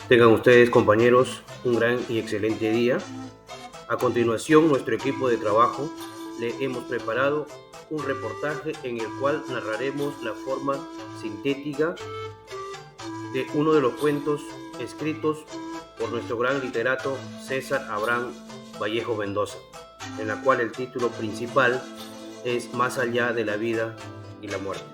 Tengan ustedes, compañeros, un gran y excelente día. A continuación, nuestro equipo de trabajo le hemos preparado un reportaje en el cual narraremos la forma sintética de uno de los cuentos escritos por nuestro gran literato César Abraham Vallejo Mendoza, en la cual el título principal es Más allá de la vida y la muerte.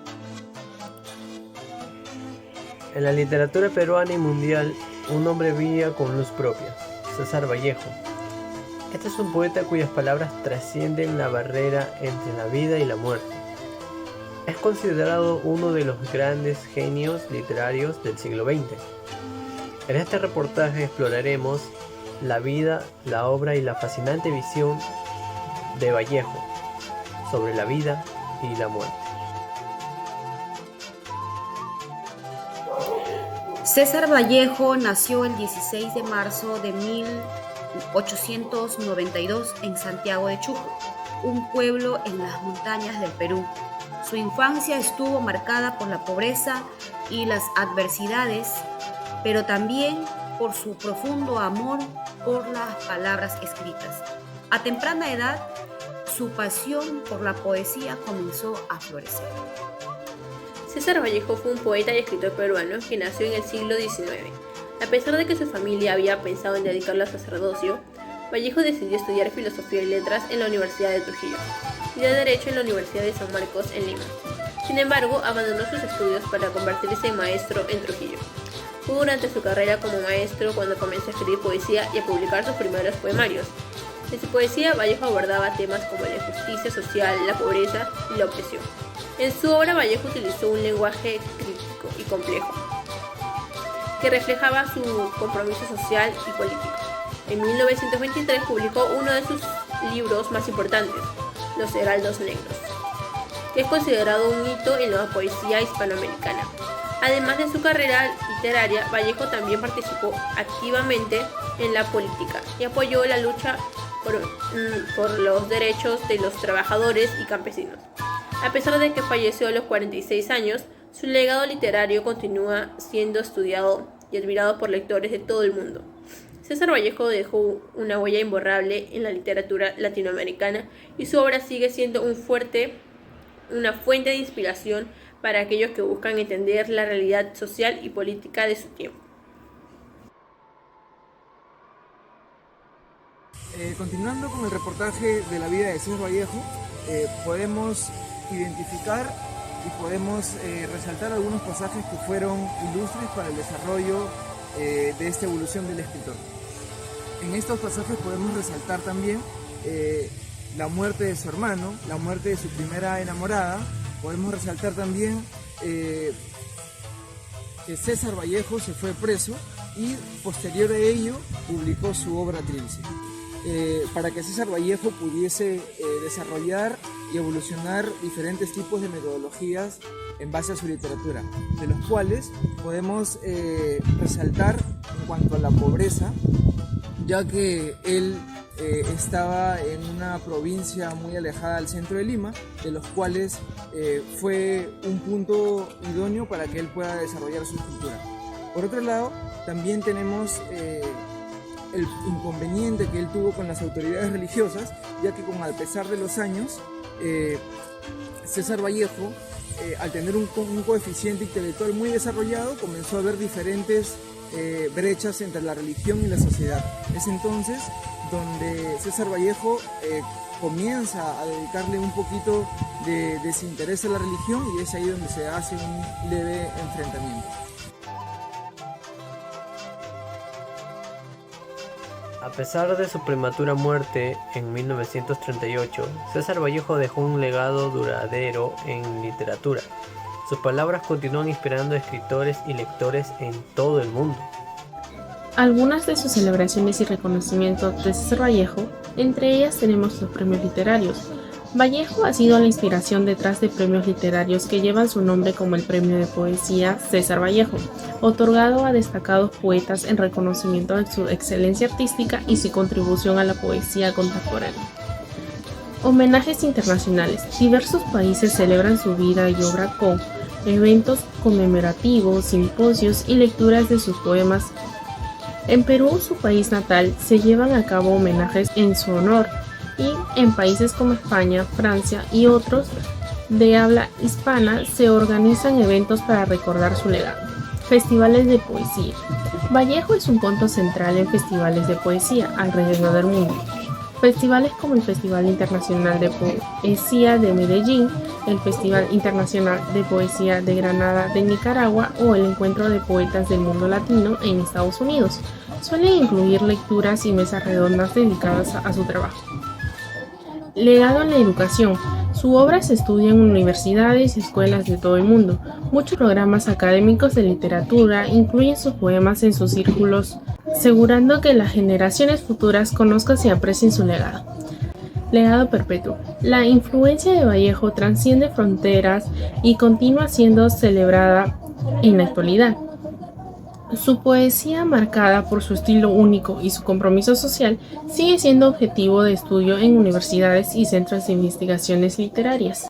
En la literatura peruana y mundial, un hombre brilla con luz propia, César Vallejo. Este es un poeta cuyas palabras trascienden la barrera entre la vida y la muerte. Es considerado uno de los grandes genios literarios del siglo XX. En este reportaje exploraremos la vida, la obra y la fascinante visión de Vallejo sobre la vida y la muerte. César Vallejo nació el 16 de marzo de 1892 en Santiago de Chuco, un pueblo en las montañas del Perú. Su infancia estuvo marcada por la pobreza y las adversidades, pero también por su profundo amor por las palabras escritas. A temprana edad, su pasión por la poesía comenzó a florecer. César Vallejo fue un poeta y escritor peruano que nació en el siglo XIX. A pesar de que su familia había pensado en dedicarlo al sacerdocio, Vallejo decidió estudiar Filosofía y Letras en la Universidad de Trujillo y de Derecho en la Universidad de San Marcos en Lima. Sin embargo, abandonó sus estudios para convertirse en maestro en Trujillo. Fue durante su carrera como maestro cuando comenzó a escribir poesía y a publicar sus primeros poemarios. En su poesía, Vallejo abordaba temas como la injusticia social, la pobreza y la opresión. En su obra, Vallejo utilizó un lenguaje crítico y complejo, que reflejaba su compromiso social y político. En 1923 publicó uno de sus libros más importantes, Los Heraldos Negros, que es considerado un hito en la poesía hispanoamericana. Además de su carrera literaria, Vallejo también participó activamente en la política y apoyó la lucha por los derechos de los trabajadores y campesinos. A pesar de que falleció a los 46 años, su legado literario continúa siendo estudiado y admirado por lectores de todo el mundo. César Vallejo dejó una huella imborrable en la literatura latinoamericana y su obra sigue siendo una fuente de inspiración para aquellos que buscan entender la realidad social y política de su tiempo. Continuando con el reportaje de la vida de César Vallejo, podemos identificar y podemos resaltar algunos pasajes que fueron ilustres para el desarrollo de esta evolución del escritor. En estos pasajes podemos resaltar también la muerte de su hermano, la muerte de su primera enamorada. Podemos resaltar también que César Vallejo se fue preso y posterior a ello publicó su obra Trilce. Para que César Vallejo pudiese desarrollar y evolucionar diferentes tipos de metodologías en base a su literatura, de los cuales podemos resaltar en cuanto a la pobreza, ya que él estaba en una provincia muy alejada del centro de Lima, de los cuales fue un punto idóneo para que él pueda desarrollar su escritura. Por otro lado, también tenemos el inconveniente que él tuvo con las autoridades religiosas, ya que a pesar de los años, César Vallejo, al tener un coeficiente intelectual muy desarrollado, comenzó a ver diferentes brechas entre la religión y la sociedad. Es entonces donde César Vallejo comienza a dedicarle un poquito de desinterés a la religión, y es ahí donde se hace un leve enfrentamiento. A pesar de su prematura muerte en 1938, César Vallejo dejó un legado duradero en literatura. Sus palabras continúan inspirando a escritores y lectores en todo el mundo. Algunas de sus celebraciones y reconocimientos de César Vallejo, entre ellas tenemos los premios literarios. Vallejo ha sido la inspiración detrás de premios literarios que llevan su nombre, como el Premio de Poesía César Vallejo, otorgado a destacados poetas en reconocimiento de su excelencia artística y su contribución a la poesía contemporánea. Homenajes internacionales. Diversos países celebran su vida y obra con eventos conmemorativos, simposios y lecturas de sus poemas En Perú, su país natal, se llevan a cabo homenajes en su honor y en países como España, Francia y otros de habla hispana se organizan eventos para recordar su legado. Festivales de poesía. Vallejo es un punto central en festivales de poesía alrededor del mundo. Festivales como el Festival Internacional de Poesía de Medellín, el Festival Internacional de Poesía de Granada de Nicaragua o el Encuentro de Poetas del Mundo Latino en Estados Unidos suelen incluir lecturas y mesas redondas dedicadas a su trabajo. Legado en la educación. Su obra se estudia en universidades y escuelas de todo el mundo. Muchos programas académicos de literatura incluyen sus poemas en sus círculos, asegurando que las generaciones futuras conozcan y aprecien su legado. Legado perpetuo. La influencia de Vallejo trasciende fronteras y continúa siendo celebrada en la actualidad. Su poesía, marcada por su estilo único y su compromiso social, sigue siendo objetivo de estudio en universidades y centros de investigaciones literarias.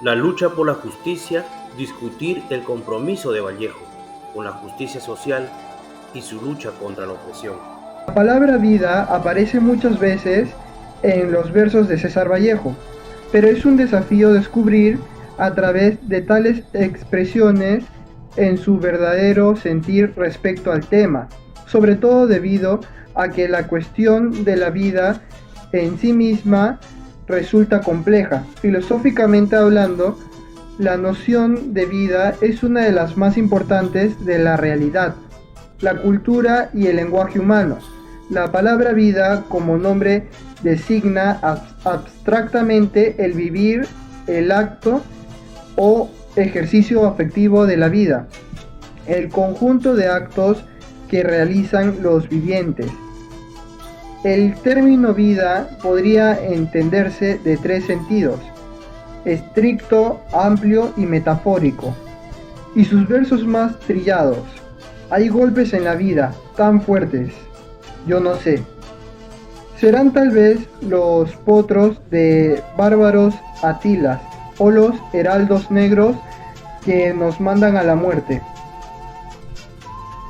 La lucha por la justicia, discutir el compromiso de Vallejo con la justicia social y su lucha contra la opresión. La palabra vida aparece muchas veces en los versos de César Vallejo, pero es un desafío descubrir a través de tales expresiones en su verdadero sentir respecto al tema, sobre todo debido a que la cuestión de la vida en sí misma resulta compleja. Filosóficamente hablando, la noción de vida es una de las más importantes de la realidad, la cultura y el lenguaje humano. La palabra vida como nombre designa abstractamente el vivir, el acto o ejercicio afectivo de la vida, el conjunto de actos que realizan los vivientes. El término vida podría entenderse de tres sentidos: estricto, amplio y metafórico. Y sus versos más trillados: hay golpes en la vida tan fuertes, yo no sé. Serán tal vez los potros de bárbaros Atilas o los heraldos negros que nos mandan a la muerte.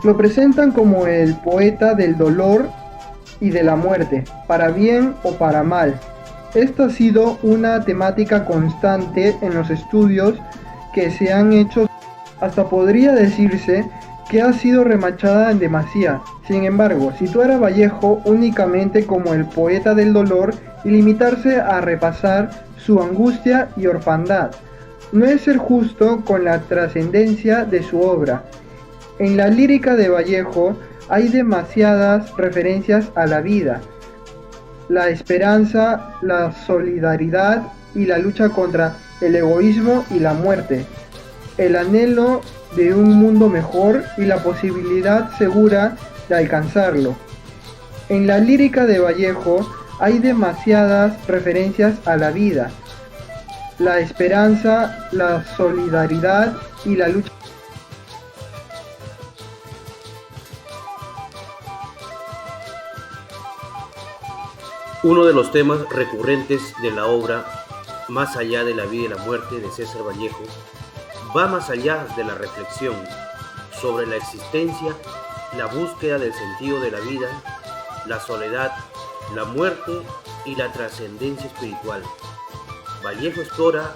Lo presentan como el poeta del dolor y de la muerte, para bien o para mal. Esta ha sido una temática constante en los estudios que se han hecho, hasta podría decirse que ha sido remachada en demasía. Sin embargo, situar a Vallejo únicamente como el poeta del dolor y limitarse a repasar su angustia y orfandad no es ser justo con la trascendencia de su obra. En la lírica de Vallejo hay demasiadas referencias a la vida, la esperanza, la solidaridad y la lucha contra el egoísmo y la muerte, el anhelo de un mundo mejor y la posibilidad segura de alcanzarlo. En la lírica de Vallejo hay demasiadas referencias a la vida, la esperanza, la solidaridad y la lucha. Uno de los temas recurrentes de la obra Más allá de la vida y la muerte de César Vallejo va más allá de la reflexión sobre la existencia, la búsqueda del sentido de la vida, la soledad, la muerte y la trascendencia espiritual. Vallejo explora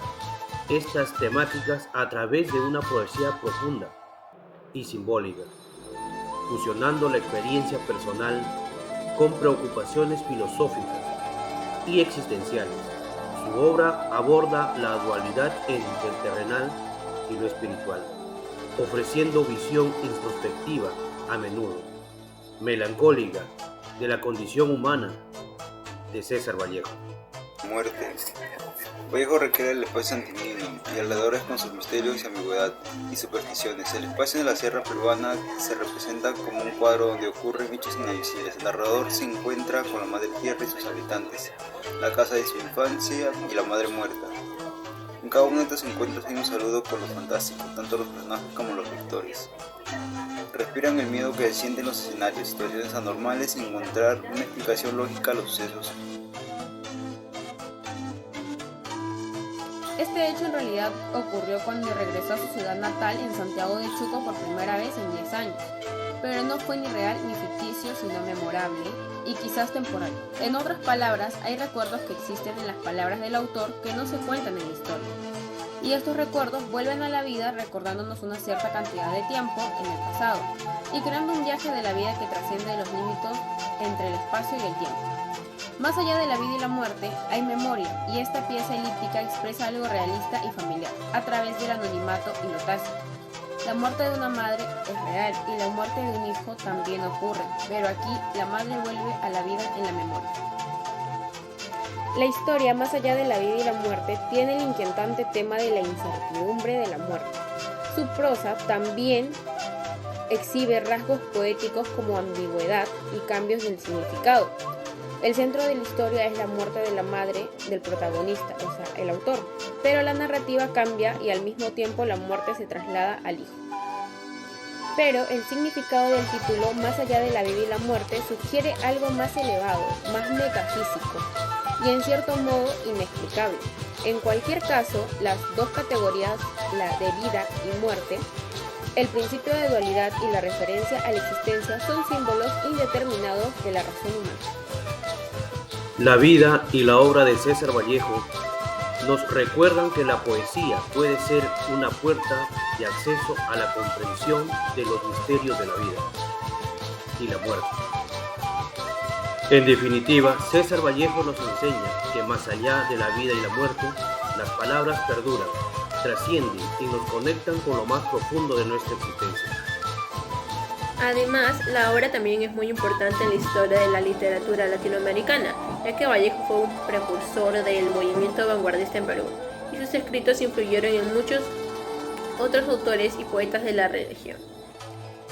estas temáticas a través de una poesía profunda y simbólica, fusionando la experiencia personal con preocupaciones filosóficas y existenciales. Su obra aborda la dualidad entre el terrenal y lo espiritual, ofreciendo visión introspectiva, a menudo melancólica, de la condición humana de César Vallejo. Muerte. Vallejo recrea el espacio antimino y alrededores con sus misterios y ambigüedad y supersticiones. El espacio de la sierra peruana se representa como un cuadro donde ocurren hechos inadmisibles. El narrador se encuentra con la madre tierra y sus habitantes, la casa de su infancia y la madre muerta. En cada uno de estos encuentros hay un saludo con lo fantástico, tanto los personajes como los lectores. Respiran el miedo que sienten los escenarios, situaciones anormales sin encontrar una explicación lógica a los sucesos. Este hecho en realidad ocurrió cuando regresó a su ciudad natal en Santiago de Chuco por primera vez en 10 años, pero no fue ni real ni ficticio, sino memorable y quizás temporal. En otras palabras, hay recuerdos que existen en las palabras del autor que no se cuentan en la historia. Y estos recuerdos vuelven a la vida recordándonos una cierta cantidad de tiempo en el pasado y creando un viaje de la vida que trasciende los límites entre el espacio y el tiempo. Más allá de la vida y la muerte, hay memoria, y esta pieza elíptica expresa algo realista y familiar, a través del anonimato y lo tácito. La muerte de una madre es real, y la muerte de un hijo también ocurre, pero aquí la madre vuelve a la vida en la memoria. La historia, más allá de la vida y la muerte, tiene el inquietante tema de la incertidumbre de la muerte. Su prosa también exhibe rasgos poéticos como ambigüedad y cambios del significado. El centro de la historia es la muerte de la madre del protagonista, o sea, el autor, pero la narrativa cambia y al mismo tiempo la muerte se traslada al hijo. Pero el significado del título, más allá de la vida y la muerte, sugiere algo más elevado, más metafísico y en cierto modo inexplicable. En cualquier caso, las dos categorías, la de vida y muerte, el principio de dualidad y la referencia a la existencia son símbolos indeterminados de la razón humana. La vida y la obra de César Vallejo nos recuerdan que la poesía puede ser una puerta de acceso a la comprensión de los misterios de la vida y la muerte. En definitiva, César Vallejo nos enseña que más allá de la vida y la muerte, las palabras perduran, trascienden y nos conectan con lo más profundo de nuestra existencia. Además, la obra también es muy importante en la historia de la literatura latinoamericana, ya que Vallejo fue un precursor del movimiento vanguardista en Perú, y sus escritos influyeron en muchos otros autores y poetas de la región.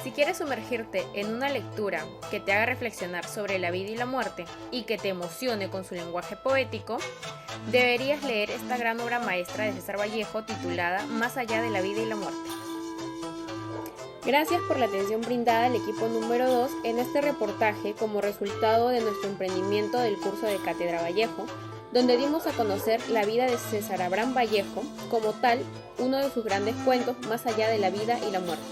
Si quieres sumergirte en una lectura que te haga reflexionar sobre la vida y la muerte y que te emocione con su lenguaje poético, deberías leer esta gran obra maestra de César Vallejo titulada Más allá de la vida y la muerte. Gracias por la atención brindada al equipo número 2 en este reportaje como resultado de nuestro emprendimiento del curso de Cátedra Vallejo, donde dimos a conocer la vida de César Abraham Vallejo, como tal, uno de sus grandes cuentos Más allá de la vida y la muerte.